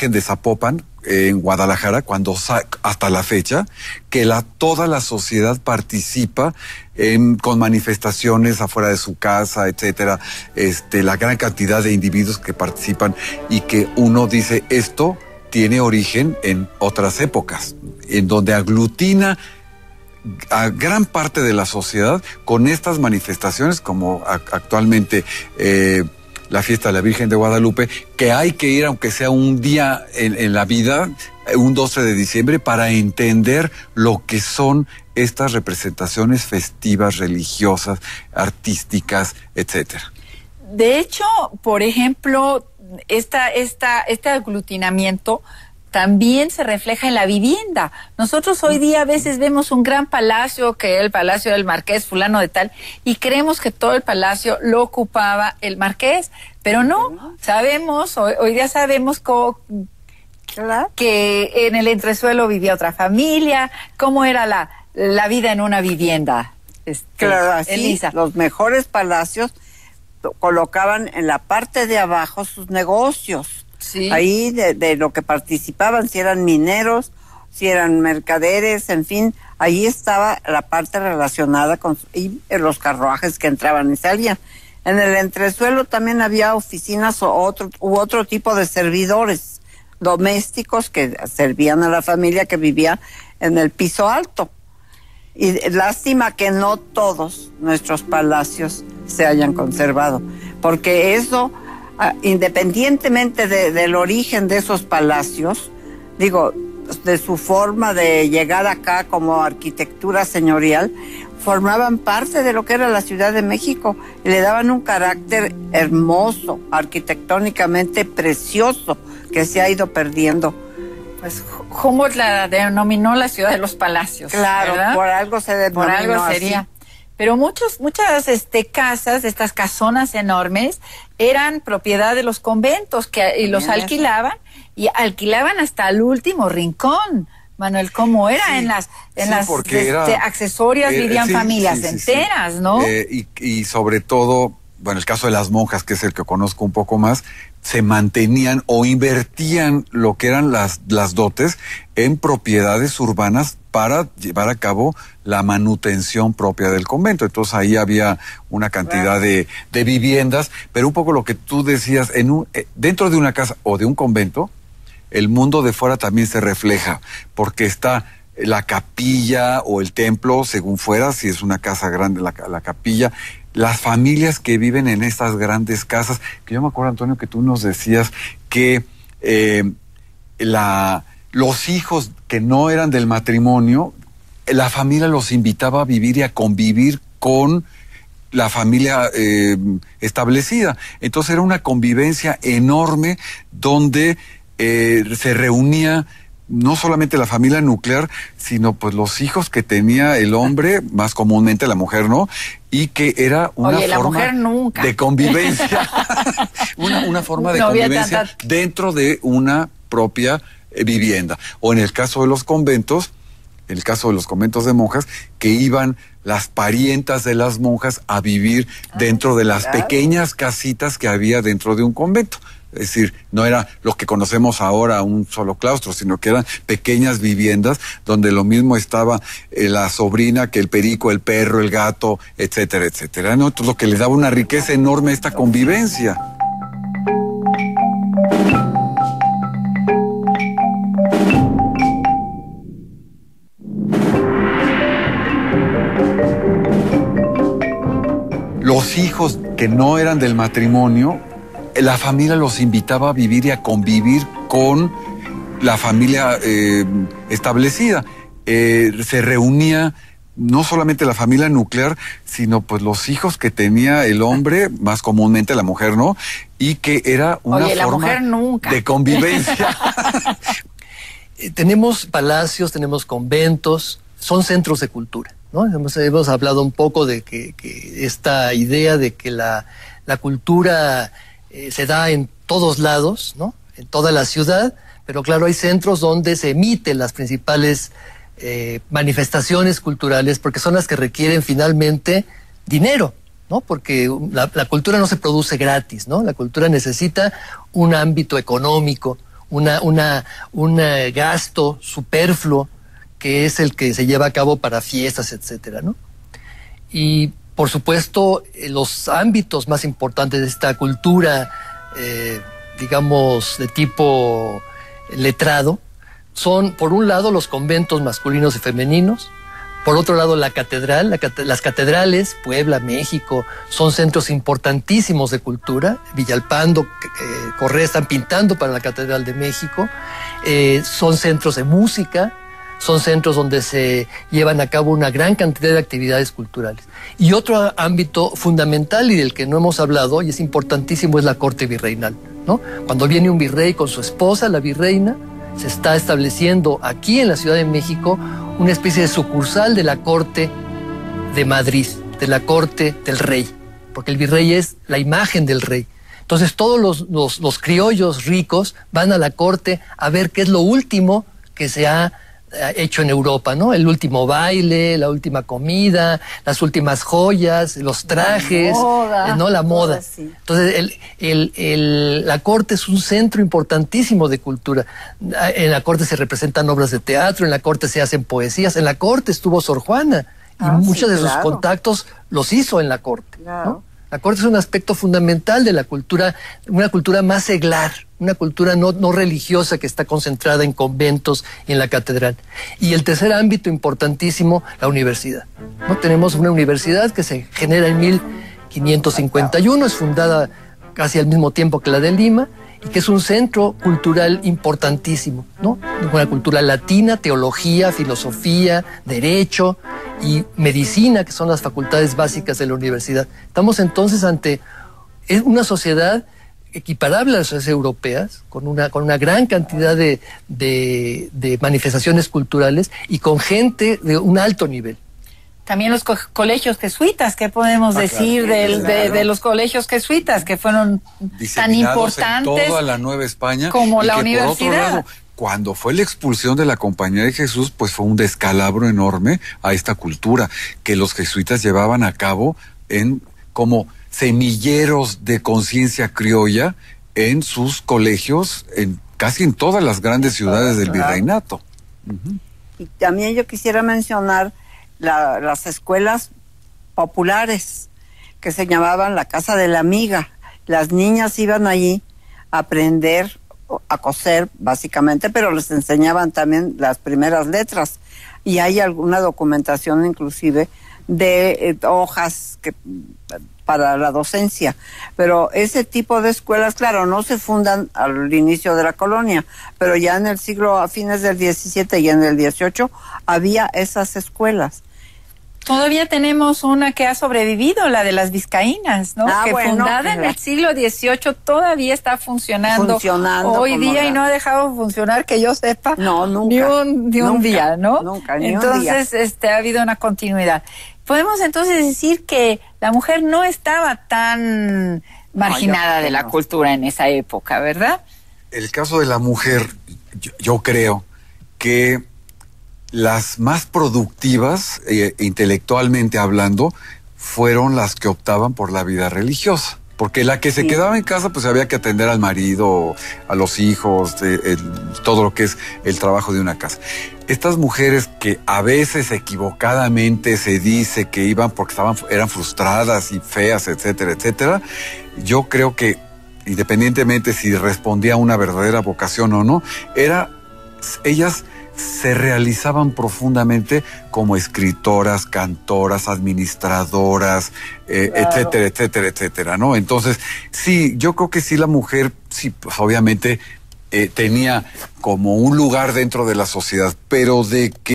Virgen de Zapopan, en Guadalajara, hasta la fecha, que toda la sociedad participa con manifestaciones afuera de su casa, etcétera, la gran cantidad de individuos que participan y que uno dice, esto tiene origen en otras épocas, en donde aglutina a gran parte de la sociedad con estas manifestaciones, como actualmente la fiesta de la Virgen de Guadalupe, que hay que ir, aunque sea un día en la vida, un 12 de diciembre, para entender lo que son estas representaciones festivas, religiosas, artísticas, etcétera. De hecho, por ejemplo, este aglutinamiento también se refleja en la vivienda. Nosotros hoy día a veces vemos un gran palacio, que es el Palacio del Marqués, fulano de tal, y creemos que todo el palacio lo ocupaba el Marqués, pero no, sabemos, hoy día sabemos que en el entresuelo vivía otra familia, cómo era la vida en una vivienda. Claro, así, Elisa. Los mejores palacios colocaban en la parte de abajo sus negocios. Sí. Ahí de lo que participaban, si eran mineros, si eran mercaderes, en fin, ahí estaba la parte relacionada con los carruajes que entraban y salían. En el entresuelo también había oficinas u otro tipo de servidores domésticos que servían a la familia que vivía en el piso alto. Y lástima que no todos nuestros palacios se hayan conservado, porque eso, independientemente del origen de esos palacios, digo, de su forma de llegar acá como arquitectura señorial, formaban parte de lo que era la Ciudad de México y le daban un carácter hermoso, arquitectónicamente precioso, que se ha ido perdiendo. Pues Humboldt la denominó la ciudad de los palacios. Claro, ¿verdad? por algo se denominó. Por algo sería. Así. Pero muchas casas, estas casonas enormes, eran propiedad de los conventos y los alquilaban, y alquilaban hasta el último rincón. Manuel, ¿cómo era? Sí, en las accesorias vivían sí, familias sí, enteras, ¿no? Y sobre todo, bueno, el caso de las monjas, que es el que conozco un poco más, se mantenían o invertían lo que eran las dotes en propiedades urbanas para llevar a cabo la manutención propia del convento. Entonces ahí había una cantidad de viviendas, pero un poco lo que tú decías, dentro de una casa o de un convento, el mundo de fuera también se refleja, porque está la capilla o el templo, según fuera, si es una casa grande, la capilla, las familias que viven en estas grandes casas, que yo me acuerdo, Antonio, que tú nos decías que los hijos que no eran del matrimonio, la familia los invitaba a vivir y a convivir con la familia establecida. Entonces era una convivencia enorme donde se reunía no solamente la familia nuclear, sino pues los hijos que tenía el hombre, más comúnmente la mujer, ¿no? Y que era una forma de convivencia, una forma de convivencia dentro de una propia vivienda. O en el caso de los conventos, de monjas, que iban las parientas de las monjas a vivir dentro de las pequeñas casitas que había dentro de un convento. Es decir, no era lo que conocemos ahora, un solo claustro, sino que eran pequeñas viviendas donde lo mismo estaba la sobrina que el perico, el perro, el gato, etcétera, etcétera, ¿no? Entonces, lo que le daba una riqueza enorme a esta convivencia. Los hijos que no eran del matrimonio, la familia los invitaba a vivir y a convivir con la familia establecida. Se reunía no solamente la familia nuclear, sino pues los hijos que tenía el hombre, más comúnmente la mujer, ¿no? Y que era una forma de convivencia. Tenemos palacios, tenemos conventos, son centros de cultura, ¿no? Hemos hablado un poco de que esta idea de que la cultura se da en todos lados, ¿no? En toda la ciudad, pero claro, hay centros donde se emiten las principales manifestaciones culturales, porque son las que requieren finalmente dinero, ¿no? Porque la cultura no se produce gratis, ¿no? La cultura necesita un ámbito económico, un gasto superfluo que es el que se lleva a cabo para fiestas, etcétera, ¿no? Y por supuesto, los ámbitos más importantes de esta cultura, digamos, de tipo letrado, son, por un lado, los conventos masculinos y femeninos, por otro lado, la catedral, las catedrales, Puebla, México, son centros importantísimos de cultura. Villalpando, Correa están pintando para la Catedral de México. Son centros de música, son centros donde se llevan a cabo una gran cantidad de actividades culturales. Y otro ámbito fundamental y del que no hemos hablado, y es importantísimo, es la corte virreinal, ¿no? Cuando viene un virrey con su esposa, la virreina, se está estableciendo aquí en la Ciudad de México una especie de sucursal de la corte de Madrid, de la corte del rey, porque el virrey es la imagen del rey. Entonces todos los criollos ricos van a la corte a ver qué es lo último que se ha hecho en Europa, ¿no? El último baile, la última comida, las últimas joyas, los trajes, ¿no? La moda. Sí. Entonces, la corte es un centro importantísimo de cultura. En la corte se representan obras de teatro, en la corte se hacen poesías, en la corte estuvo Sor Juana, y muchos de sus contactos los hizo en la corte, ¿no? La corte es un aspecto fundamental de la cultura, una cultura más seglar, una cultura no religiosa que está concentrada en conventos y en la catedral. Y el tercer ámbito importantísimo, la universidad, ¿no? Tenemos una universidad que se genera en 1551, es fundada casi al mismo tiempo que la de Lima, y que es un centro cultural importantísimo, ¿no? Una cultura latina, teología, filosofía, derecho y medicina, que son las facultades básicas de la universidad. Estamos entonces ante una sociedad equiparable a las sociedades europeas, con una gran cantidad de manifestaciones culturales y con gente de un alto nivel. También los colegios jesuitas, ¿qué podemos decir de los colegios jesuitas que fueron tan importantes en toda la Nueva España como la universidad? Por otro lado, cuando fue la expulsión de la Compañía de Jesús, pues fue un descalabro enorme a esta cultura que los jesuitas llevaban a cabo como semilleros de conciencia criolla en sus colegios, casi en todas las grandes ciudades del virreinato. Y también yo quisiera mencionar las escuelas populares que se llamaban la Casa de la Amiga. Las niñas iban allí a aprender a coser, básicamente, pero les enseñaban también las primeras letras. Y hay alguna documentación inclusive de hojas para la docencia. Pero ese tipo de escuelas, claro, no se fundan al inicio de la colonia, pero ya en el siglo, a fines del XVII y en el XVIII, había esas escuelas. Todavía tenemos una que ha sobrevivido, la de las vizcaínas, ¿no? Que fundada en el siglo XVIII todavía está funcionando hoy día y no ha dejado de funcionar, que yo sepa, nunca, ni un día, ¿no? Nunca, ni entonces, un día. Ha habido una continuidad. Podemos entonces decir que la mujer no estaba tan marginada de la cultura en esa época, ¿verdad? El caso de la mujer, yo creo que las más productivas, intelectualmente hablando, fueron las que optaban por la vida religiosa. Porque la que se quedaba en casa, pues había que atender al marido, a los hijos, todo lo que es el trabajo de una casa. Estas mujeres que a veces equivocadamente se dice que iban porque eran frustradas y feas, etcétera, etcétera, yo creo que, independientemente si respondía a una verdadera vocación o no, ellas se realizaban profundamente como escritoras, cantoras, administradoras, etcétera, etcétera, etcétera, ¿no? Entonces, sí, yo creo que sí la mujer, sí, pues obviamente tenía como un lugar dentro de la sociedad, pero de que